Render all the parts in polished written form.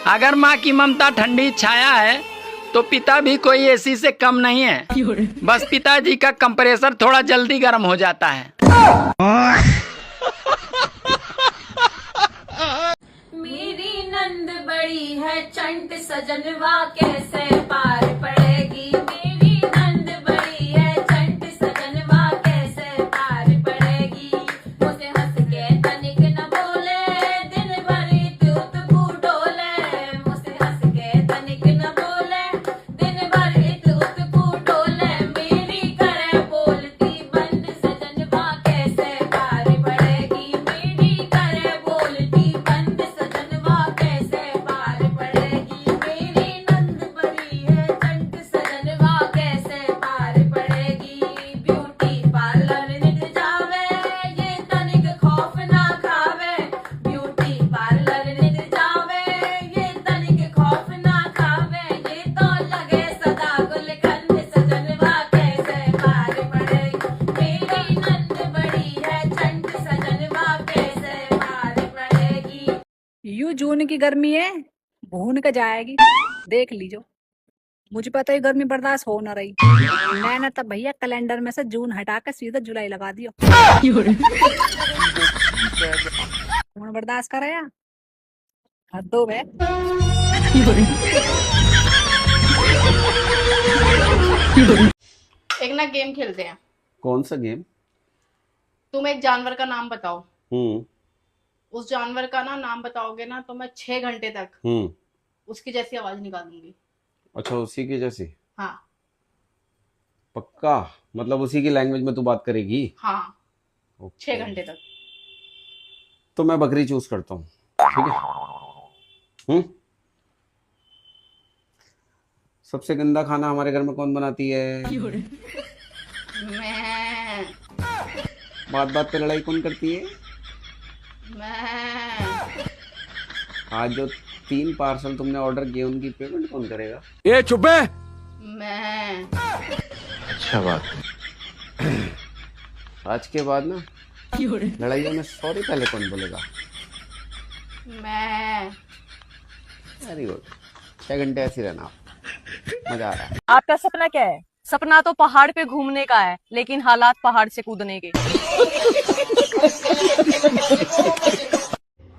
अगर माँ की ममता ठंडी छाया है तो पिता भी कोई एसी से कम नहीं है। बस पिताजी का कंप्रेसर थोड़ा जल्दी गर्म हो जाता है। मेरी नंद बड़ी है चंट सजनवा कैसे पार पड़ेगी। मेरी नंद बड़ी है चंट सजनवा कैसे पार पड़ेगी। मुझे हंस के तनिक न बोले दिन भरी तूत डोले। मुझे हंस के तनिक न बोले दिन भरी तूत डोले। मेरी करे बोलती बंद सजनवा कैसे पार पड़ेगी। मेरी करे बोलती बंद सजनवा कैसे पार पड़ेगी। मेरी नंद बड़ी है चंट सजनवा कैसे पार पड़ेगी। ब्यूटी पार्लर निक जावे ये तनिक खौफ ना खावे। ब्यूटी पार्लर निक जावे ये तनिक खौफ ना खावे। ये तो लगे सदा गुलकंद सजनवा कैसे पार पड़ेगी। मेरी नंद बड़ी है चंट सजनवा कैसे पार पड़ेगी। यू जून की गर्मी है, भून के जाएगी, देख लीजो। मुझे पता है गर्मी बर्दाश्त हो ना रही, मैंने तब भैया कैलेंडर में से जून हटा के सीधा जुलाई लगा दियो। कौन बर्दाश्त करे यार, हद हो बे। एक ना गेम खेलते हैं। कौन सा गेम? तुम एक जानवर का नाम बताओ। हम्म उस जानवर का ना नाम बताओगे ना तो मैं 6 घंटे तक हम्म उसकी जैसी आवाज निकालूंगी। अच्छा, उसी की जैसी? हाँ पक्का? मतलब उसी की लैंग्वेज में तू बात करेगी? हाँ, ओके। 6 घंटे तक। तो मैं बकरी चूज करता हूँ, ठीक है? सबसे गंदा खाना हमारे घर में कौन बनाती है? मैं बात बात पे लड़ाई कौन करती है? मैं आज जो 3 पार्सल तुमने ऑर्डर किए उनकी पेमेंट कौन करेगा? ये चुप है। मैं अच्छा बात है। आज के बाद ना लड़ाइयों में सॉरी पहले कौन बोलेगा? मैं वेरी गुड। 6 घंटे ऐसे ही रहना, मजा आ रहा है। आपका सपना क्या है? सपना तो पहाड़ पे घूमने का है, लेकिन हालात पहाड़ से कूदने के।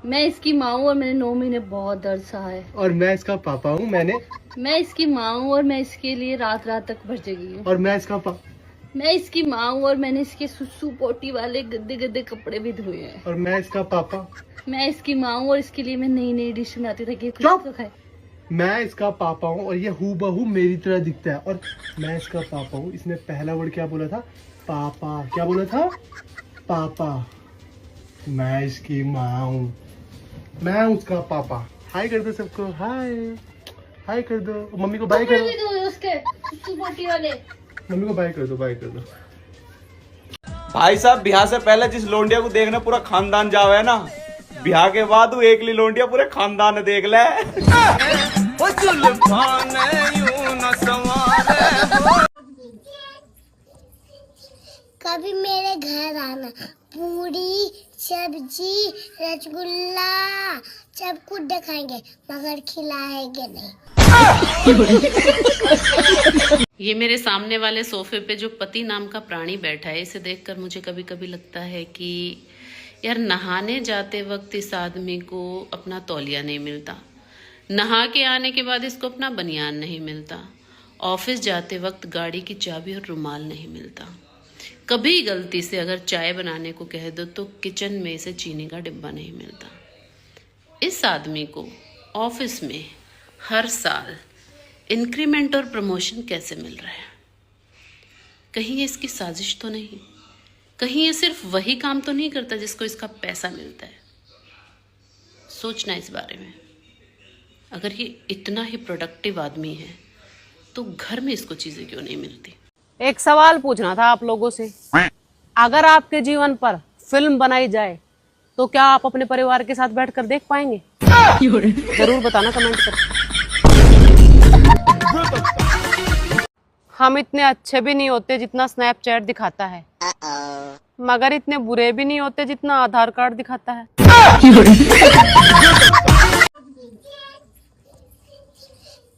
मैं इसकी माँ हूँ और मैंने 9 महीने बहुत दर्द सहा है। और मैं इसका पापा हूँ। मैं इसकी माँ हूँ और मैं इसके लिए रात रात तक भर जगी हूँ। और मैं इसका मैं इसकी माँ हूँ और मैंने इसके सुसु पोटी वाले गद्दे गद्दे कपड़े भी धोए हैं। और मैं इसका पापा। मैं इसकी माँ हूँ और इसके लिए मैं नई नई डिश बनाती था कि चुप! तो खाए। मैं इसका पापा हूँ और ये हूबहू मेरी तरह दिखता है। और मैं इसका पापा हूँ। इसने पहला वर्ड क्या बोला था? पापा। क्या बोला था? पापा। मैं इसकी माँ हूँ, मैं उसका पापा। हाय कर दो सबको, हाय हाय कर दो। मम्मी को बाय कर कपड़े भी दो। धोए उसके सुसु पोटी वाले। मम्मी को बाय कर दो, बाय कर दो। भाई साहब, ब्याह से पहले जिस लोंडिया को देखने पूरा खानदान जावे ना, ब्याह के बाद वो एकली लोंडिया पूरे खानदान ने देख ले। कभी मेरे घर आना, पूरी सब्जी रसगुल्ला सब कुछ दिखाएंगे मगर खिलाएंगे नहीं। ये मेरे सामने वाले सोफे पे जो पति नाम का प्राणी बैठा है, इसे देखकर मुझे कभी कभी लगता है कि यार नहाने जाते वक्त इस आदमी को अपना तौलिया नहीं मिलता, नहा के आने के बाद इसको अपना बनियान नहीं मिलता, ऑफिस जाते वक्त गाड़ी की चाबी और रुमाल नहीं मिलता, कभी गलती से अगर चाय बनाने को कह दो तो किचन में से चीनी का डिब्बा नहीं मिलता। इस आदमी को ऑफिस में हर साल इंक्रीमेंट और प्रमोशन कैसे मिल रहा है? कहीं ये इसकी साजिश तो नहीं? कहीं ये सिर्फ वही काम तो नहीं करता जिसको इसका पैसा मिलता है? सोचना इस बारे में। अगर ये इतना ही प्रोडक्टिव आदमी है तो घर में इसको चीजें क्यों नहीं मिलती? एक सवाल पूछना था आप लोगों से। अगर आपके जीवन पर फिल्म बनाई जाए तो क्या आप अपने परिवार के साथ बैठकर देख पाएंगे? जरूर बताना कमेंट करके। हम इतने अच्छे भी नहीं होते जितना स्नैपचैट दिखाता है, मगर इतने बुरे भी नहीं होते जितना आधार कार्ड दिखाता है।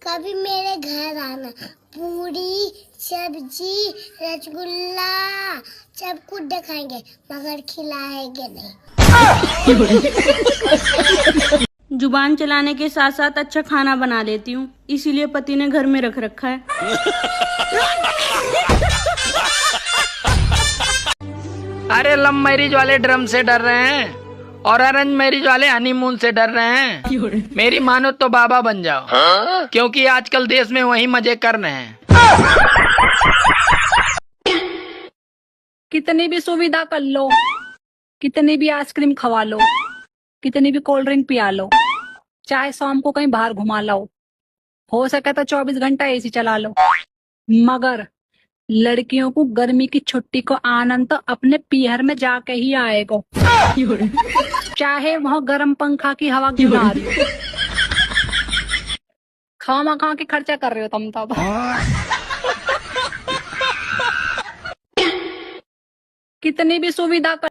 कभी मेरे घर आना, पूरी सब्जी रसगुल्ला सब कुछ दिखाएंगे मगर खिलाएंगे नहीं। जुबान चलाने के साथ साथ अच्छा खाना बना लेती हूँ, इसीलिए पति ने घर में रख रखा है। अरे लव मैरिज वाले ड्रम से डर रहे हैं और अरेंज मैरिज वाले हनीमून से डर रहे हैं। मेरी मानो तो बाबा बन जाओ, क्योंकि आजकल देश में वही मजे कर रहे हैं। कितनी भी सुविधा कर लो, कितनी भी आइसक्रीम खवा लो, कितनी भी कोल्ड ड्रिंक पिया लो, चाहे शाम को कहीं बाहर घुमा लो, हो सके तो 24 घंटा एसी चला लो, मगर लड़कियों को गर्मी की छुट्टी को आनंद तो अपने पीहर में जाके ही आएगा, चाहे वहाँ गर्म पंखा की हवा क्यों ना आ रही हो। खामा खा के खर्चा कर रहे हो तुम तब। कितनी भी सुविधा कर